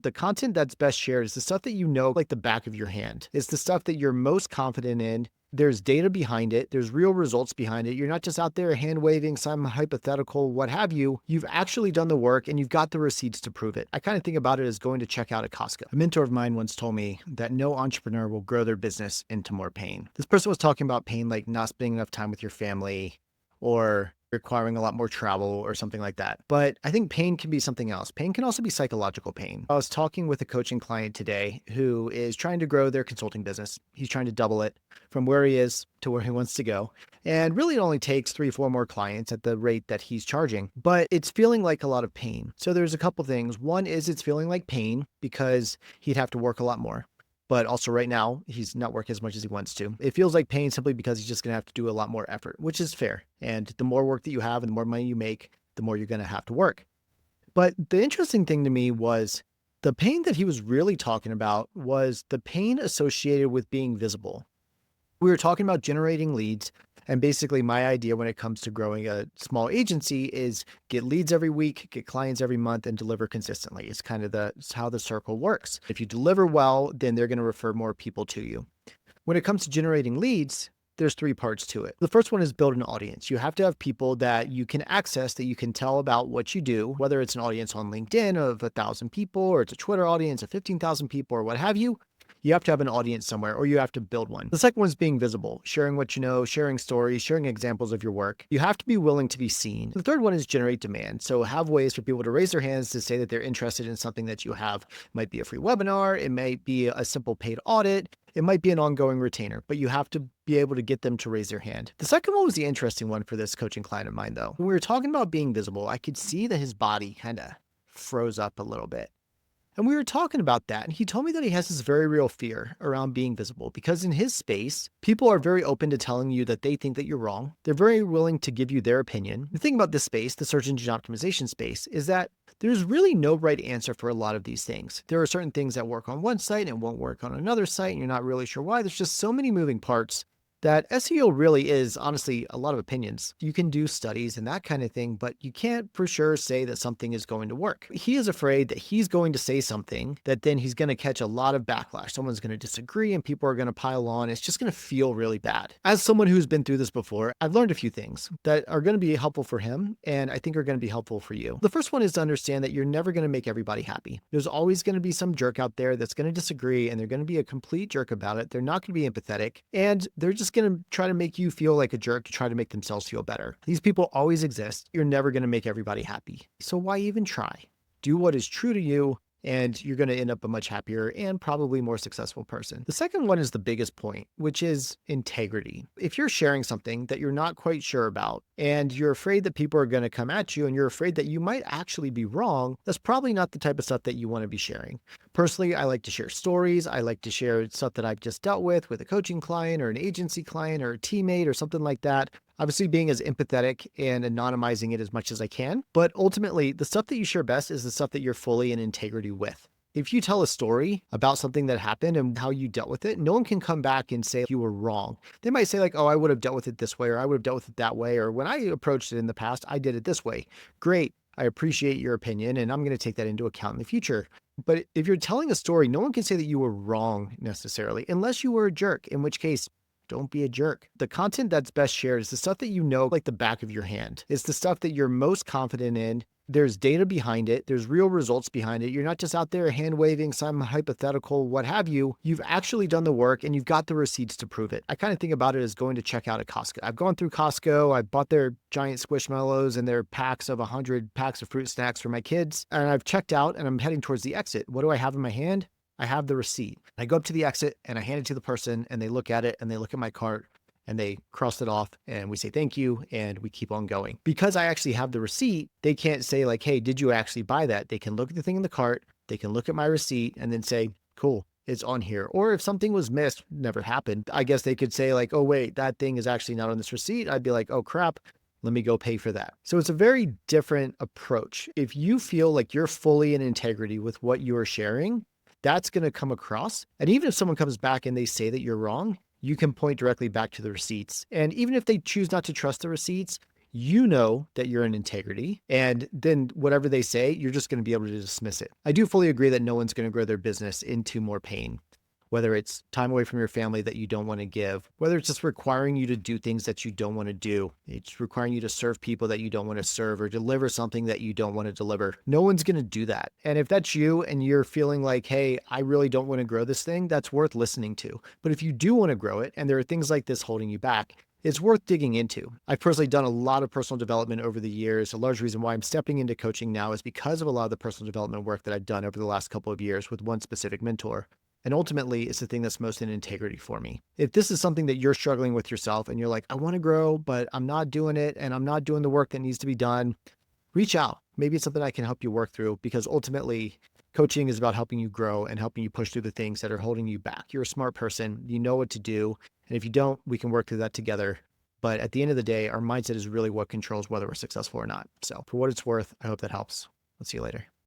The content that's best shared is the stuff that you know like the back of your hand. It's the stuff that you're most confident in. There's data behind it. There's real results behind it. You're not just out there hand waving some hypothetical, what have you. You've actually done the work and you've got the receipts to prove it. I kind of think about it as going to check out at Costco. A mentor of mine once told me that no entrepreneur will grow their business into more pain. This person was talking about pain like not spending enough time with your family or requiring a lot more travel or something like that. But I think pain can be something else. Pain can also be psychological pain. I was talking with a coaching client today who is trying to grow their consulting business. He's trying to double it from where he is to where he wants to go. And really it only takes 3 or 4 more clients at the rate that he's charging, but it's feeling like a lot of pain. So there's a couple things. One is it's feeling like pain because he'd have to work a lot more. But also right now, he's not working as much as he wants to. It feels like pain simply because he's just going to have to do a lot more effort, which is fair. And the more work that you have and the more money you make, the more you're going to have to work. But the interesting thing to me was the pain that he was really talking about was the pain associated with being visible. We were talking about generating leads. And basically my idea when it comes to growing a small agency is get leads every week, get clients every month, and deliver consistently. It's kind of it's how the circle works. If you deliver well, then they're going to refer more people to you. When it comes to generating leads, there's 3 parts to it. The first one is build an audience. You have to have people that you can access, that you can tell about what you do, whether it's an audience on LinkedIn of 1,000 people, or it's a Twitter audience of 15,000 people, or what have you. You have to have an audience somewhere, or you have to build one. The second one is being visible, sharing what you know, sharing stories, sharing examples of your work. You have to be willing to be seen. The third one is generate demand. So have ways for people to raise their hands to say that they're interested in something that you have. It might be a free webinar. It might be a simple paid audit. It might be an ongoing retainer, but you have to be able to get them to raise their hand. The second one was the interesting one for this coaching client of mine, though. When we were talking about being visible, I could see that his body kind of froze up a little bit. And we were talking about that, and he told me that he has this very real fear around being visible because in his space, people are very open to telling you that they think that you're wrong. They're very willing to give you their opinion. The thing about this space, the search engine optimization space, is that there's really no right answer for a lot of these things. There are certain things that work on one site and won't work on another site, and you're not really sure why. There's just so many moving parts that SEO really is honestly a lot of opinions. You can do studies and that kind of thing, but you can't for sure say that something is going to work. He is afraid that he's going to say something that then he's going to catch a lot of backlash. Someone's going to disagree and people are going to pile on. It's just going to feel really bad. As someone who's been through this before, I've learned a few things that are going to be helpful for him and I think are going to be helpful for you. The first one is to understand that you're never going to make everybody happy. There's always going to be some jerk out there that's going to disagree and they're going to be a complete jerk about it. They're not going to be empathetic and they're just going to try to make you feel like a jerk to try to make themselves feel better. These people always exist. You're never going to make everybody happy. So why even try? Do what is true to you and you're going to end up a much happier and probably more successful person. The second one is the biggest point, which is integrity. If you're sharing something that you're not quite sure about and you're afraid that people are going to come at you and you're afraid that you might actually be wrong, that's probably not the type of stuff that you want to be sharing. Personally, I like to share stories. I like to share stuff that I've just dealt with a coaching client or an agency client or a teammate or something like that. Obviously being as empathetic and anonymizing it as much as I can. But ultimately, the stuff that you share best is the stuff that you're fully in integrity with. If you tell a story about something that happened and how you dealt with it, no one can come back and say you were wrong. They might say like, oh, I would have dealt with it this way, or I would have dealt with it that way, or when I approached it in the past, I did it this way. Great. I appreciate your opinion and I'm going to take that into account in the future. But if you're telling a story, no one can say that you were wrong necessarily, unless you were a jerk, in which case, don't be a jerk. The content that's best shared is the stuff that you know like the back of your hand. It's the stuff that you're most confident in. There's data behind it. There's real results behind it. You're not just out there hand waving some hypothetical, what have you. You've actually done the work and you've got the receipts to prove it. I kind of think about it as going to check out at Costco. I've gone through Costco. I bought their giant squishmallows and their packs of 100 packs of fruit snacks for my kids. And I've checked out and I'm heading towards the exit. What do I have in my hand? I have the receipt. I go up to the exit and I hand it to the person and they look at it and they look at my cart and they cross it off and we say thank you and we keep on going. Because I actually have the receipt, they can't say like, hey, did you actually buy that? They can look at the thing in the cart, they can look at my receipt and then say, cool, it's on here. Or if something was missed, never happened, I guess they could say like, oh wait, that thing is actually not on this receipt. I'd be like, oh crap, let me go pay for that. So it's a very different approach. If you feel like you're fully in integrity with what you are sharing, that's going to come across. And even if someone comes back and they say that you're wrong, you can point directly back to the receipts. And even if they choose not to trust the receipts, you know that you're in integrity, and then whatever they say, you're just going to be able to dismiss it. I do fully agree that no one's going to grow their business into more pain, whether it's time away from your family that you don't want to give, whether it's just requiring you to do things that you don't want to do. It's requiring you to serve people that you don't want to serve or deliver something that you don't want to deliver. No one's going to do that. And if that's you and you're feeling like, hey, I really don't want to grow this thing, that's worth listening to. But if you do want to grow it and there are things like this holding you back, it's worth digging into. I've personally done a lot of personal development over the years. A large reason why I'm stepping into coaching now is because of a lot of the personal development work that I've done over the last couple of years with one specific mentor. And ultimately, it's the thing that's most in integrity for me. If this is something that you're struggling with yourself and you're like, I want to grow, but I'm not doing it and I'm not doing the work that needs to be done, reach out. Maybe it's something I can help you work through, because ultimately, coaching is about helping you grow and helping you push through the things that are holding you back. You're a smart person. You know what to do. And if you don't, we can work through that together. But at the end of the day, our mindset is really what controls whether we're successful or not. So for what it's worth, I hope that helps. Let's see you later.